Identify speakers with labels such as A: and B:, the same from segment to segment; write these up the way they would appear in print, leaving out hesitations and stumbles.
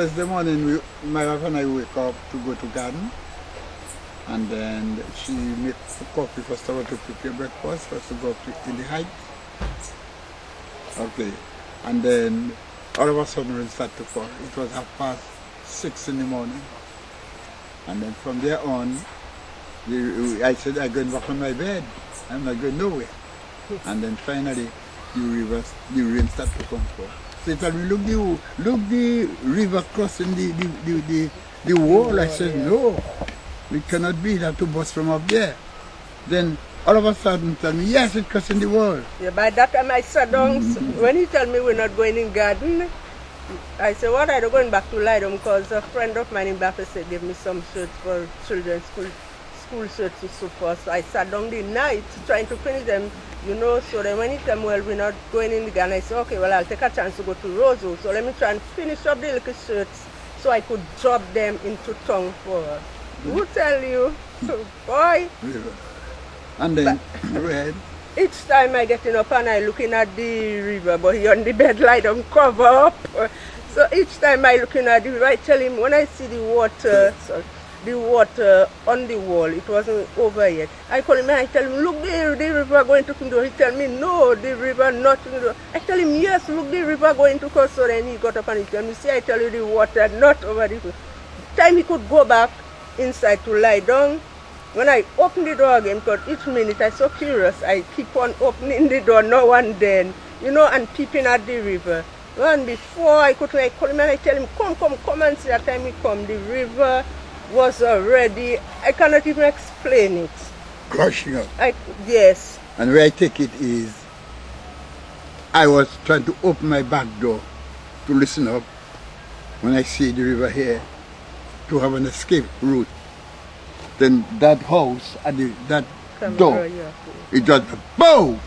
A: Thursday morning, my wife and I wake up to go to garden. And then she makes coffee for us to prepare breakfast for us to go up in the height. Okay. And then all of a sudden rain started to fall. It was 6:30 in the morning. And then from there on, I said, I'm going back on my bed. I'm not going nowhere. And then finally, the rain started to come forth. So he told me, look the river crossing the wall. I said, no, it cannot be. It have to bust from up there. Then all of a sudden tell me, yes, it's crossing the wall.
B: Yeah, by that time I sat down. When he told me we're not going in garden, I said, what are you going back to Lydom? Because a friend of mine in Baptist said, give me some shirts for children's school shirts to sew for. So I sat down the night trying to finish them, you know. So then when he told me, well, we're not going in the garden, I said, okay, well, I'll take a chance to go to Roseau. So let me try and finish up the little shirts so I could drop them into town for her. Who tell you? Boy.
A: And then, go ahead.
B: Each time I getting up and I looking at the river, but he on the bed light on cover up. So each time I looking at the river, I tell him when I see the water on the wall, it wasn't over yet. I call him and I tell him, look, the river going to Kindo. He tell me, no, the river not Kindo. I tell him, yes, look, the river going to Kindo. So then he got up and he tell me, see, I tell you the water not over the time he could go back inside to lie down. When I open the door again, because each minute I'm so curious, I keep on opening the door now and then, you know, and peeping at the river. And before I could like call him and I tell him, come and see. That time he come, the river was already, I cannot even explain it.
A: Crushing up.
B: Yes.
A: And where I take it is, I was trying to open my back door to listen up when I see the river here to have an escape route. Then that house at that door, it just boom,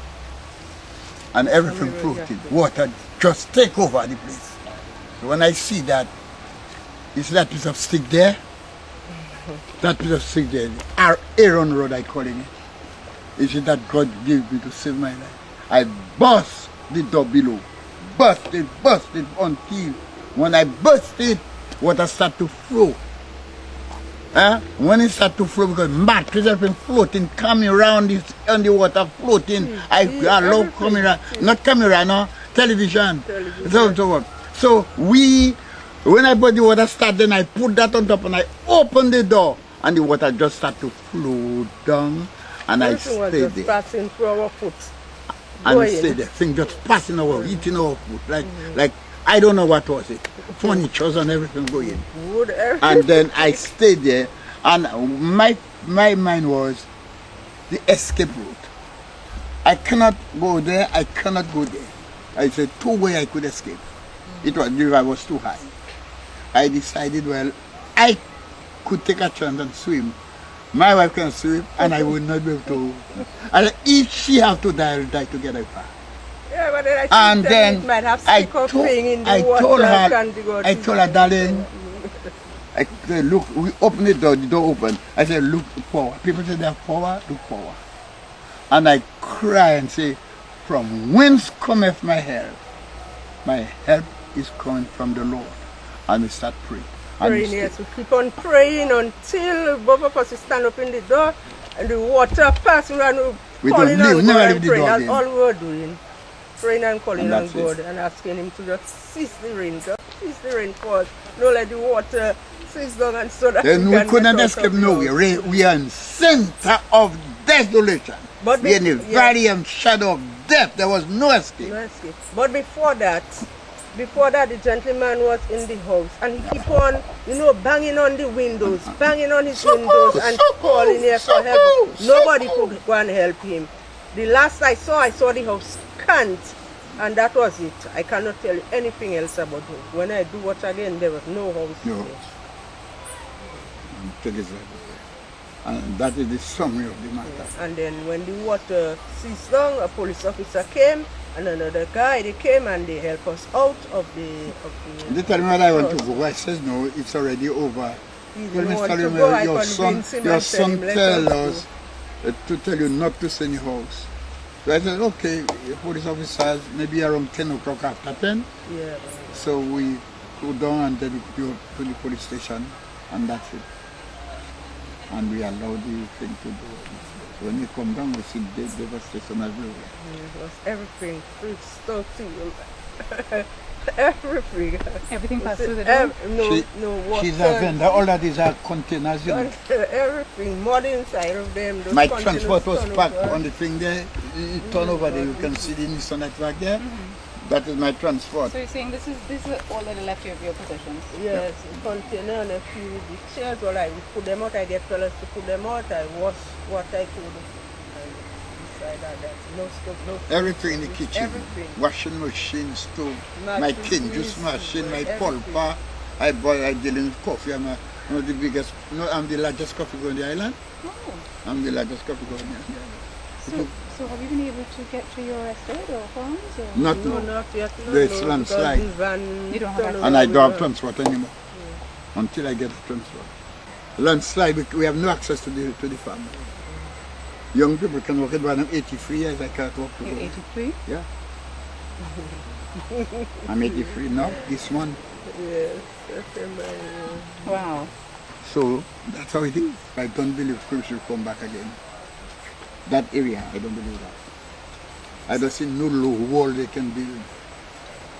A: and everything floated. Water just take over the place. So when I see that, it's that piece of stick there, that piece of stick there, Aaron Road I calling it. It's that God gave me to save my life. I burst the door below, burst it until when I burst it, water start to flow. When it started to flow, because batteries have been floating, coming around on the water, floating. I love camera, not camera, no, television. So when I put the water start, then I put that on top and I open the door, and the water just started to flow down, and I stayed there.
B: Passing through our foot.
A: And I stayed there, thing just passing over, eating our foot, like I don't know what was it. Furnitures and everything going. And then I stayed there, and my mind was the escape route. I cannot go there, I cannot go there. I said two ways I could escape. It was the river was too high. I decided, well, I could take a chance and swim. My wife can swim, and I would not be able to. And if she have to die, I'll die together with her.
B: Yeah, but then I
A: told her, darling, I said, look, we open the door open. I said, look, power. People say they have power, look power. And I cry and say, from whence cometh my help? My help is coming from the Lord. And we start praying.
B: Yes, we keep on praying until both of us stand up in the door and the water passing around.
A: We don't leave, never leave the door.
B: That's all we were doing. Praying and calling on God and asking Him to just cease the rain, for us. Don't let the water cease down, and so that
A: then we couldn't escape nowhere. We are in center of desolation.
B: But
A: we are in the valley and shadow of death. There was no escape.
B: No escape. But before that, the gentleman was in the house and he keep on, you know, banging on the windows, banging on his windows and calling here for help. Nobody could go and help him. The last I saw the house can't, and that was it. I cannot tell you anything else about it. When I do watch again, there was no house there.
A: And that is the summary of the matter.
B: Yes. And then when the water ceased down, a police officer came and another guy, they came and they helped us out of the
A: They tell me what I want to go. I says no, it's already over. Your son tell us to tell you not to stay in the house. So I said, okay, police officers, maybe around 10 o'clock after 10.
B: Yeah.
A: So we go down and then we go to the police station, and that's it. And we allow the thing to go. So when you come down, we see the devastation everywhere.
B: It was everything, fruit, stuff, everything.
C: Everything passed through the door?
B: No water.
A: She's a vendor. All of these are containers, you know.
B: Everything, mud inside of them.
A: My transport was packed on the thing there. You turn over there, you can see the Nissan that's back there. That is my transport.
C: So you're saying this is all that left of your possessions?
B: Yes, the container and a few the chairs. Well, I would put them out. I get fellas to put them out. I wash what I could. And beside that, no stuff, no food.
A: Everything in the kitchen.
B: Everything.
A: Washing machine, stove, my
B: Mattresses,
A: tin juice machine, my
B: everything.
A: pulper. I deal in coffee. I'm one of the biggest, I'm the largest coffee grower on the island.
C: Oh.
A: I'm the largest coffee grower on the island.
C: So have you been able to get to your estate or farms? Or?
A: Not
B: No, not yet. No,
A: There's
B: no,
A: landslide.
B: because the van
C: You don't have
B: turn
A: And I
B: around
A: don't have
B: with
A: transport anymore until I get a transport. Landslide, we have no access to the farm. Young people can walk it when I'm 83 years, I can't walk to
C: You're
A: go.
C: 83?
A: Yeah. I'm 83 now, this month.
B: Yes, September. Yeah.
C: Wow.
A: So that's how it is. I don't believe Cruz will come back again. That area, I don't believe that. I don't see no low wall they can build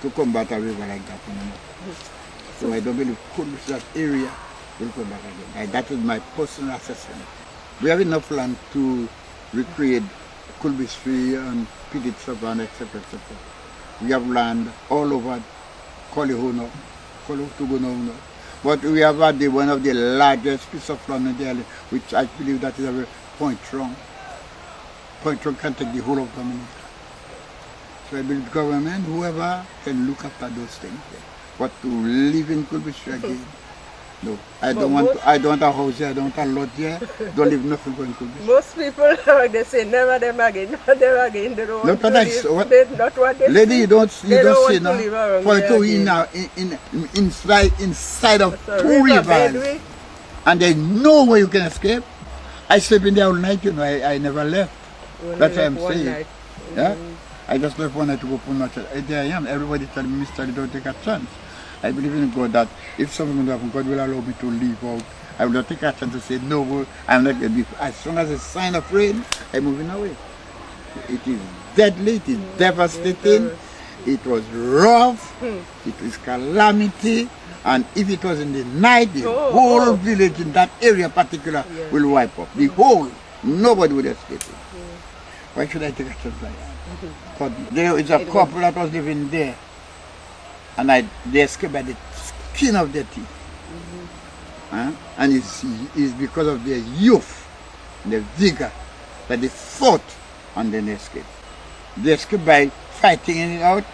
A: to combat a river like that anymore. So I don't believe Cruz, that area, will come back again. That is my personal assessment. We have enough land to recreate Kulbis Tree and Pidit Savan, etc., etc. We have land all over Kolihuno, Kolutuguno. But we have had one of the largest pieces of land in the island, which I believe that is a point wrong. Point wrong can take the whole of Dominica. So I believe government, whoever, can look after those things. But to live in Kulbis Tree again, no, I don't want a house here, I don't want a lot here, don't leave nothing going to be.
B: Most people, they say never them again, never them again. They don't want to live. Not what they
A: lady,
B: say.
A: you don't say now. For
B: there
A: to
B: again.
A: inside of
B: So
A: two
B: river bed,
A: rivers, and there's no way you can escape. I sleep in there all night, you know, I never left. That's what I'm saying.
B: Night.
A: Yeah? I just left one night to go for much. There I am. Everybody tell me, Mr. Don't take a chance. I believe in God that if something will happen, God will allow me to leave out. I will not take a chance to say no, I'm not going to be. As long as a sign of rain, I'm moving away. It is deadly, it is devastating, it was rough, it was calamity, and if it was in the night, the whole village in that area particular will wipe up. The whole, nobody would escape it. Why should I take a chance like that? But there is a couple that was living there. And they escaped by the skin of their teeth. And it's because of their youth, their vigor, that they fought and then they escaped. They escaped by fighting it out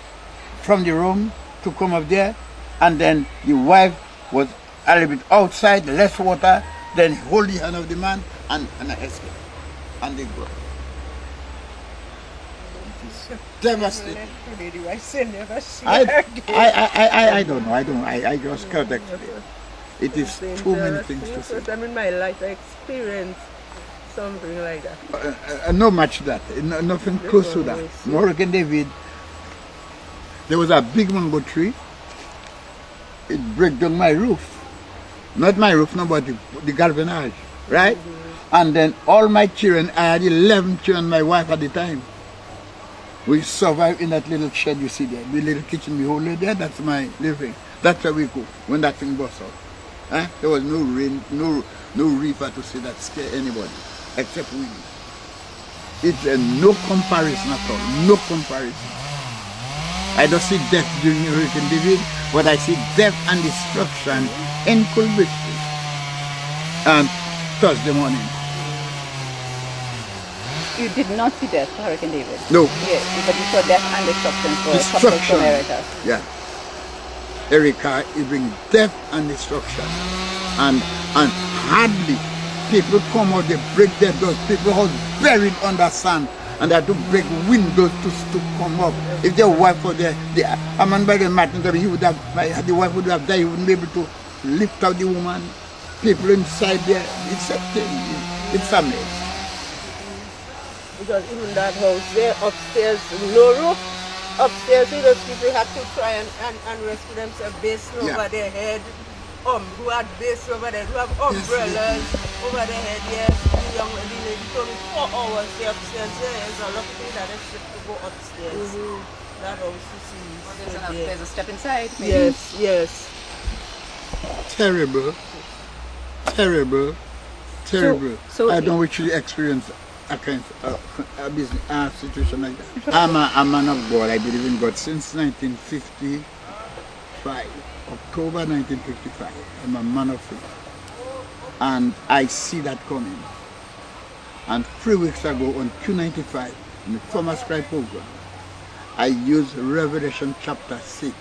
A: from the room to come up there, and then the wife was a little bit outside, less water, then hold the hand of the man and escape. And they go. Devastating. I don't know. I just can't explain. It is too many things to say.
B: First time in my life I experienced something like that.
A: No match that. Nothing close to that. Morgan David, there was a big mango tree. It broke down my roof. Not my roof, no, but the galvanized, right? And then all my children, I had 11 children, my wife at the time. We survived in that little shed you see there, the little kitchen we hold there, that's my living. That's where we go when that thing burst out. There was no rain, no river to say that scare anybody, except we. It's no comparison at all, no comparison. I don't see death during Hurricane David, but I see death and destruction in Kulbis and Thursday morning.
C: You did not see death for Hurricane David?
A: No.
C: Yes, but you saw death and destruction for Tropical Erica.
A: Yeah. Erica is bringing death and destruction. And hardly people come out, they break their doors. People are buried under sand and they have to break windows to come up. If their wife was there, a man by the Martin, the wife would have died, he wouldn't be able to lift out the woman. People inside there, it's a thing, it's a mess.
B: Because even that house there upstairs, no roof, upstairs, those people had to try and rescue themselves, basin
A: Yeah.
B: over their head. Who had basin over there, who have umbrellas over their head, yes. The lady told me 4 hours they upstairs, yes. A lot of people that expect to go upstairs. That house you see.
C: There's a step inside. Maybe.
B: Yes, yes.
A: Terrible, terrible, terrible.
C: so
A: I don't wish to experience a kind of a business situation like that. I'm a man of God. I believe in God since 1955, October 1955. I'm a man of faith, and I see that coming. And 3 weeks ago on Q95 in the Farmers Cry program, I used Revelation chapter 6.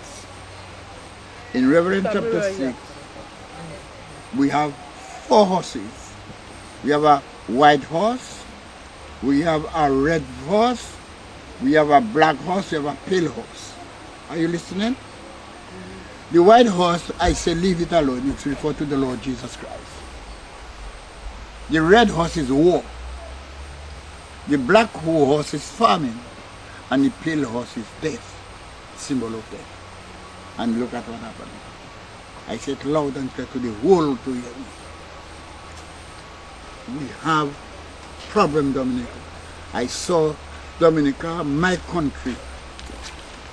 A: In Revelation chapter 6, we have 4 horses. We have a white horse, we have a red horse, we have a black horse, we have a pale horse. Are you listening? The white horse, I say leave it alone. It's referred to the Lord Jesus Christ. The red horse is war. The black horse is famine. And the pale horse is death, symbol of death. And look at what happened. I said loud and clear to the world to hear me. We have problem, Dominica. I saw Dominica, my country,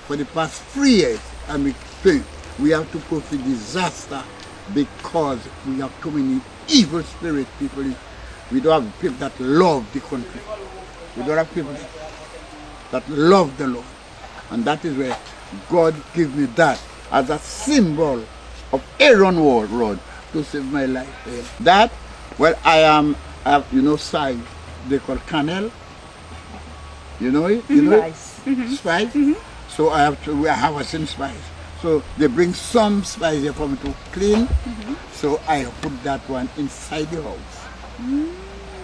A: for the past 3 years, and we think we have to go through disaster because we have too many evil spirit people. We don't have people that love the country. We don't have people that love the Lord. And that is where God gave me that as a symbol of Aaron rod to save my life. That, well, I have, you know, spice, they call cannel. You know it? You know
C: Spice.
A: Spice? So I have a some spice. So they bring some spice here for me to clean. So I put that one inside the house.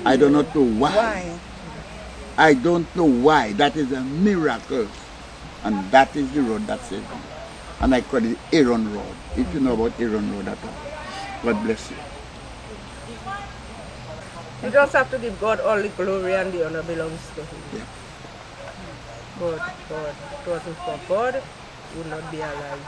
A: I do not know why. I don't know why. That is a miracle. And that is the road that saved me. And I call it Aaron Road. If you know about Aaron Road at all. God bless you.
B: You just have to give God all the glory and the honor belongs to Him.
A: Yeah.
B: God. If it wasn't for God, we would not be alive.